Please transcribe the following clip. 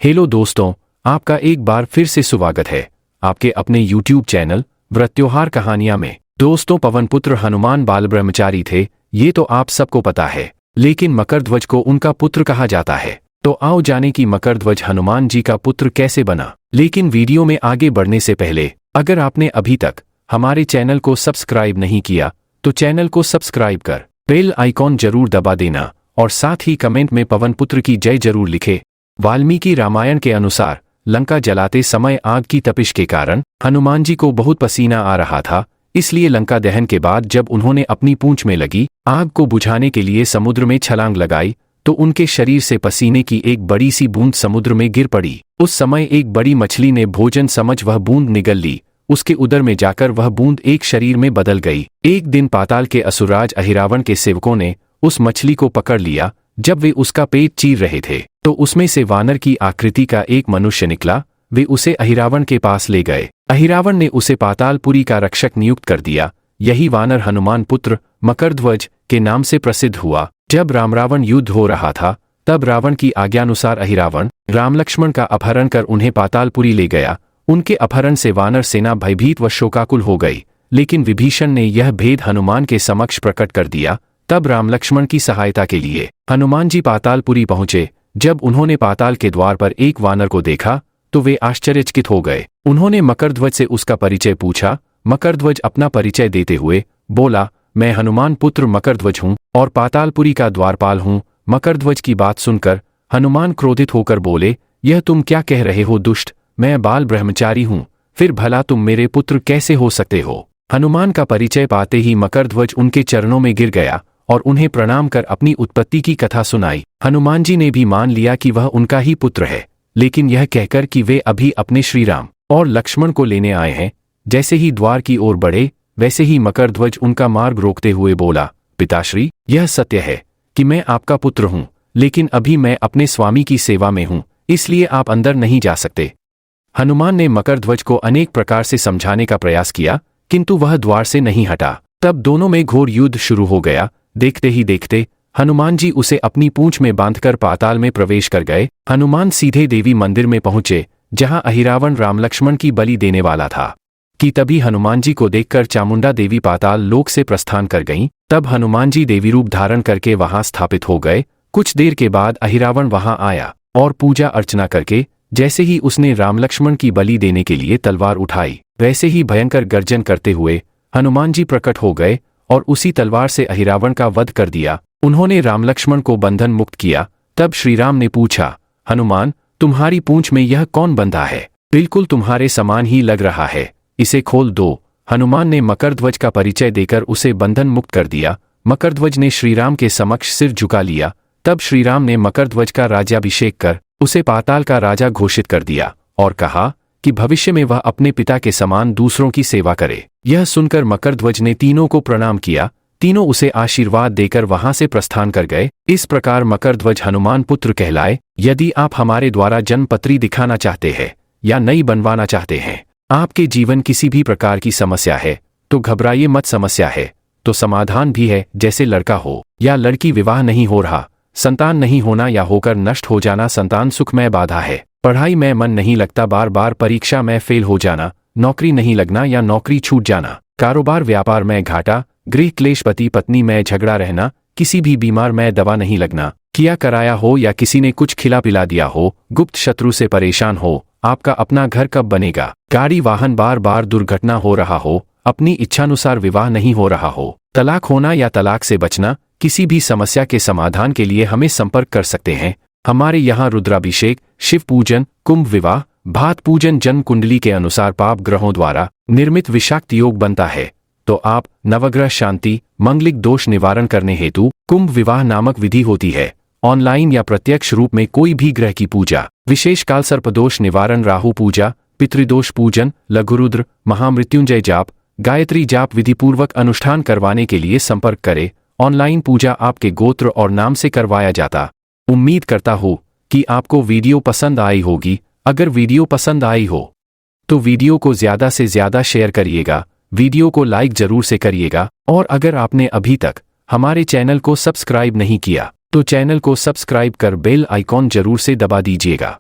Hello दोस्तों, आपका एक बार फिर से स्वागत है आपके अपने YouTube चैनल व्रत त्योहार कहानियां में। दोस्तों, पवन पुत्र हनुमान बाल ब्रह्मचारी थे, ये तो आप सबको पता है, लेकिन मकरध्वज को उनका पुत्र कहा जाता है। तो आओ जाने कि मकरध्वज हनुमान जी का पुत्र कैसे बना। लेकिन वीडियो में आगे बढ़ने से पहले अगर आपने अभी तक हमारे चैनल को सब्सक्राइब नहीं किया तो चैनल को सब्सक्राइब कर बेल आइकॉन जरूर दबा देना और साथ ही कमेंट में पवन पुत्र की जय जरूर लिखे। वाल्मीकि रामायण के अनुसार लंका जलाते समय आग की तपिश के कारण हनुमान जी को बहुत पसीना आ रहा था, इसलिए लंका दहन के बाद जब उन्होंने अपनी पूंछ में लगी आग को बुझाने के लिए समुद्र में छलांग लगाई तो उनके शरीर से पसीने की एक बड़ी सी बूंद समुद्र में गिर पड़ी। उस समय एक बड़ी मछली ने भोजन समझ वह बूंद निगल ली। उसके उदर में जाकर वह बूंद एक शरीर में बदल गई। एक दिन पाताल के असुरराज अहिरावण के सेवकों ने उस मछली को पकड़ लिया। जब वे उसका पेट चीर रहे थे तो उसमें से वानर की आकृति का एक मनुष्य निकला। वे उसे अहिरावण के पास ले गए। अहिरावण ने उसे पातालपुरी का रक्षक नियुक्त कर दिया। यही वानर हनुमान पुत्र मकरध्वज के नाम से प्रसिद्ध हुआ। जब राम रावण युद्ध हो रहा था तब रावण की आज्ञानुसार अहिरावण राम लक्ष्मण का अपहरण कर उन्हें पातालपुरी ले गया। उनके अपहरण से वानर सेना भयभीत व शोकाकुल हो गई, लेकिन विभीषण ने यह भेद हनुमान के समक्ष प्रकट कर दिया। तब राम लक्ष्मण की सहायता के लिए हनुमान जी पातालपुरी पहुंचे। जब उन्होंने पाताल के द्वार पर एक वानर को देखा तो वे आश्चर्यचकित हो गए। उन्होंने मकरध्वज से उसका परिचय पूछा। मकरध्वज अपना परिचय देते हुए बोला, मैं हनुमान पुत्र मकरध्वज हूँ और पातालपुरी का द्वारपाल हूँ। मकरध्वज की बात सुनकर हनुमान क्रोधित होकर बोले, यह तुम क्या कह रहे हो दुष्ट, मैं बाल ब्रह्मचारी हूँ, फिर भला तुम मेरे पुत्र कैसे हो सकते हो। हनुमान का परिचय पाते ही मकरध्वज उनके चरणों में गिर गया और उन्हें प्रणाम कर अपनी उत्पत्ति की कथा सुनाई। हनुमान जी ने भी मान लिया कि वह उनका ही पुत्र है, लेकिन यह कहकर कि वे अभी अपने श्री राम और लक्ष्मण को लेने आए हैं। जैसे ही द्वार की ओर बढ़े वैसे ही मकरध्वज उनका मार्ग रोकते हुए बोला, पिताश्री, यह सत्य है कि मैं आपका पुत्र हूँ, लेकिन अभी मैं अपने स्वामी की सेवा में हूँ, इसलिए आप अंदर नहीं जा सकते। हनुमान ने मकरध्वज को अनेक प्रकार से समझाने का प्रयास किया, किंतु वह द्वार से नहीं हटा। तब दोनों में घोर युद्ध शुरू हो गया। देखते ही देखते हनुमान जी उसे अपनी पूंछ में बांधकर पाताल में प्रवेश कर गए। हनुमान सीधे देवी मंदिर में पहुंचे जहां अहिरावण राम लक्ष्मण की बलि देने वाला था कि तभी हनुमान जी को देखकर चामुंडा देवी पाताल लोक से प्रस्थान कर गईं। तब हनुमान जी देवी रूप धारण करके वहां स्थापित हो गए। कुछ देर के बाद अहिरावण वहां आया और पूजा अर्चना करके जैसे ही उसने राम लक्ष्मण की बलि देने के लिए तलवार उठाई वैसे ही भयंकर गर्जन करते हुए हनुमान जी प्रकट हो गए और उसी तलवार से अहिरावण का वध कर दिया। उन्होंने राम लक्ष्मण को बंधन मुक्त किया। तब श्रीराम ने पूछा, हनुमान, तुम्हारी पूंछ में यह कौन बंधा है? बिल्कुल तुम्हारे समान ही लग रहा है, इसे खोल दो। हनुमान ने मकरध्वज का परिचय देकर उसे बंधन मुक्त कर दिया। मकरध्वज ने श्रीराम के समक्ष सिर झुका लिया। तब श्रीराम ने मकरध्वज का राज्याभिषेक कर उसे पाताल का राजा घोषित कर दिया और कहा कि भविष्य में वह अपने पिता के समान दूसरों की सेवा करे। यह सुनकर मकरध्वज ने तीनों को प्रणाम किया। तीनों उसे आशीर्वाद देकर वहां से प्रस्थान कर गए। इस प्रकार मकरध्वज हनुमान पुत्र कहलाए। यदि आप हमारे द्वारा जन्मपत्री दिखाना चाहते हैं या नई बनवाना चाहते हैं, आपके जीवन किसी भी प्रकार की समस्या है तो घबराइए मत। समस्या है तो समाधान भी है, जैसे लड़का हो या लड़की, विवाह नहीं हो रहा, संतान नहीं होना या होकर नष्ट हो जाना, संतान सुख में बाधा है, पढ़ाई में मन नहीं लगता, बार बार परीक्षा में फेल हो जाना, नौकरी नहीं लगना या नौकरी छूट जाना, कारोबार व्यापार में घाटा, गृह क्लेश, पति पत्नी में झगड़ा रहना, किसी भी बीमार में दवा नहीं लगना, किया कराया हो या किसी ने कुछ खिला पिला दिया हो, गुप्त शत्रु से परेशान हो, आपका अपना घर कब बनेगा, गाड़ी वाहन बार बार दुर्घटना हो रहा हो, अपनी इच्छानुसार विवाह नहीं हो रहा हो, तलाक होना या तलाक से बचना, किसी भी समस्या के समाधान के लिए हमें संपर्क कर सकते हैं। हमारे यहाँ रुद्राभिषेक, शिव पूजन, कुंभ विवाह, भात पूजन, जन्म कुंडली के अनुसार पाप ग्रहों द्वारा निर्मित विषाक्त योग बनता है, तो आप नवग्रह शांति, मंगलिक दोष निवारण करने हेतु कुंभ विवाह नामक विधि होती है। ऑनलाइन या प्रत्यक्ष रूप में कोई भी ग्रह की पूजा, विशेष काल सर्पदोष निवारण, राहु पूजा, पितृदोष पूजन, लघुरुद्र, महामृत्युंजय जाप, गायत्री जाप विधि पूर्वक अनुष्ठान करवाने के लिए संपर्क करें। ऑनलाइन पूजा आपके गोत्र और नाम से करवाया जाता। उम्मीद करता हूँ कि आपको वीडियो पसंद आई होगी। अगर वीडियो पसंद आई हो तो वीडियो को ज़्यादा से ज़्यादा शेयर करिएगा, वीडियो को लाइक जरूर से करिएगा और अगर आपने अभी तक हमारे चैनल को सब्सक्राइब नहीं किया तो चैनल को सब्सक्राइब कर बेल आइकॉन जरूर से दबा दीजिएगा।